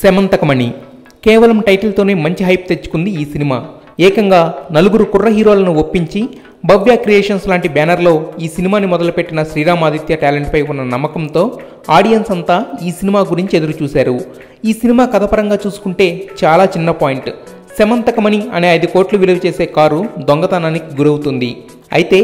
సెమంతకమణి కేవలం టైటిల్తోనే మంచి హైప్ తెచ్చుకుంది ఈ సినిమా. ఏకంగా 4 కుర్ర హీరోలను ఒప్పించి భవ్య క్రియేషన్స్ లాంటి బ్యానర్లో ఈ సినిమాని మొదలుపెట్టిన శ్రీరామ్ ఆదిత్య టాలెంట్పై ఉన్న నమ్మకంతో ఆడియన్స్ అంతా ఈ సినిమా గురించి ఎదురు చూశారు. ఈ సినిమా కథపరంగా చూసుకుంటే చాలా చిన్న పాయింట్. సెమంతకమణి అనే 5 కోట్లు విలువ చేసే కారు దొంగతనానికి గురవుతుంది. అయితే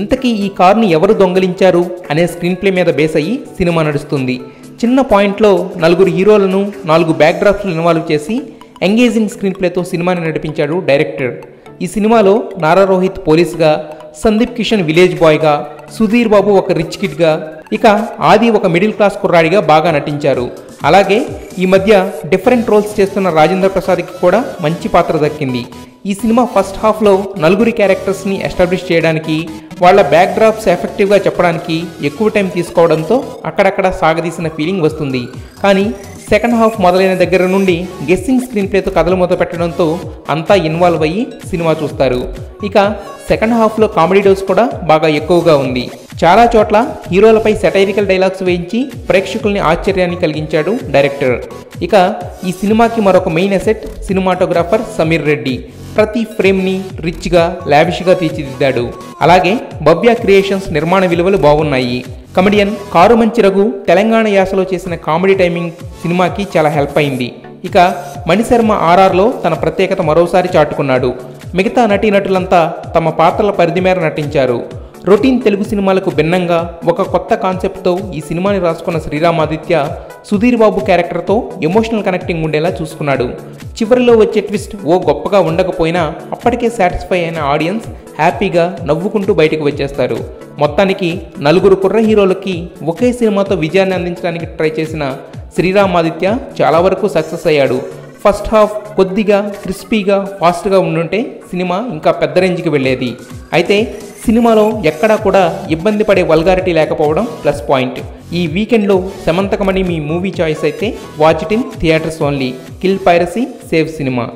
ఇంతకీ ఈ కారుని ఎవరు దొంగలించారు అనే స్క్రీన్ ప్లే మీద బేస్ అయ్యి సినిమా నడుస్తుంది. చిన్న పాయింట్లో 4 హీరోలను 4 బ్యాక్డ్రాప్స్లు ఇన్వాల్వ్ చేసి ఎంగేజింగ్ స్క్రీన్ ప్లేతో సినిమాని నడిపించాడు డైరెక్టర్. ఈ సినిమాలో నారా రోహిత్ పోలీస్గా, సందీప్ కిషన్ విలేజ్ బాయ్గా, సుధీర్ బాబు ఒక రిచ్ కిడ్గా, ఇక ఆది ఒక మిడిల్ క్లాస్ కుర్రాడిగా బాగా నటించారు. అలాగే ఈ మధ్య డిఫరెంట్ రోల్స్ చేస్తున్న రాజేంద్ర ప్రసాద్కి కూడా మంచి పాత్ర దక్కింది. ఈ సినిమా ఫస్ట్ హాఫ్లో 4 క్యారెక్టర్స్ని ఎస్టాబ్లిష్ చేయడానికి, వాళ్ళ బ్యాక్డ్రాప్స్ ఎఫెక్టివ్గా చెప్పడానికి ఎక్కువ టైం తీసుకోవడంతో అక్కడక్కడ సాగదీసిన ఫీలింగ్ వస్తుంది. కానీ సెకండ్ హాఫ్ మొదలైన దగ్గర నుండి గెస్సింగ్ స్క్రీన్ ప్లేతో కథలు మొదలుపెట్టడంతో అంతా ఇన్వాల్వ్ అయ్యి సినిమా చూస్తారు. ఇక సెకండ్ హాఫ్లో కామెడీ డోస్ కూడా బాగా ఎక్కువగా ఉంది. చాలా చోట్ల హీరోలపై సెటైరికల్ డైలాగ్స్ వేయించి ప్రేక్షకుల్ని ఆశ్చర్యాన్ని కలిగించాడు డైరెక్టర్. ఇక ఈ సినిమాకి మరొక main asset cinematographer Sameer Reddy. ప్రతి ఫ్రేమ్ని రిచ్గా, లావిష్గా తీర్చిదిద్దాడు. అలాగే భవ్య క్రియేషన్స్ నిర్మాణ విలువలు బాగున్నాయి. కమెడియన్ కారు మంచి రఘు తెలంగాణ యాసలో చేసిన కామెడీ టైమింగ్ సినిమాకి చాలా హెల్ప్ అయింది. ఇక మణిశర్మ ఆర్ఆర్లో తన ప్రత్యేకత మరోసారి చాటుకున్నాడు. మిగతా నటీనటులంతా తమ పాత్రల పరిధి మేర నటించారు. రొటీన్ తెలుగు సినిమాలకు భిన్నంగా ఒక కొత్త కాన్సెప్ట్తో ఈ సినిమాని రాసుకున్న శ్రీరామ్ ఆదిత్య సుధీర్ బాబు క్యారెక్టర్తో ఎమోషనల్ కనెక్టింగ్ ఉండేలా చూసుకున్నాడు. చివరిలో వచ్చే ట్విస్ట్ ఓ గొప్పగా ఉండకపోయినా అప్పటికే సాటిస్ఫై అయిన ఆడియన్స్ హ్యాపీగా నవ్వుకుంటూ బయటకు వచ్చేస్తారు. మొత్తానికి 4 కుర్ర హీరోలకి ఒకే సినిమాతో విజయాన్ని అందించడానికి ట్రై చేసిన శ్రీరామ్ ఆదిత్య చాలా వరకు సక్సెస్ అయ్యాడు. ఫస్ట్ హాఫ్ కొద్దిగా క్రిస్పీగా, ఫాస్ట్గా ఉండుంటే సినిమా ఇంకా పెద్ద రేంజ్కి వెళ్ళేది. అయితే సినిమాలో ఎక్కడా కూడా ఇబ్బంది పడే వల్గారిటీ లేకపోవడం ప్లస్ పాయింట్. ఈ వీకెండ్లో సెమంతకమణి మీ మూవీ చాయిస్ అయితే watch it in theatres only. Kill piracy, save cinema.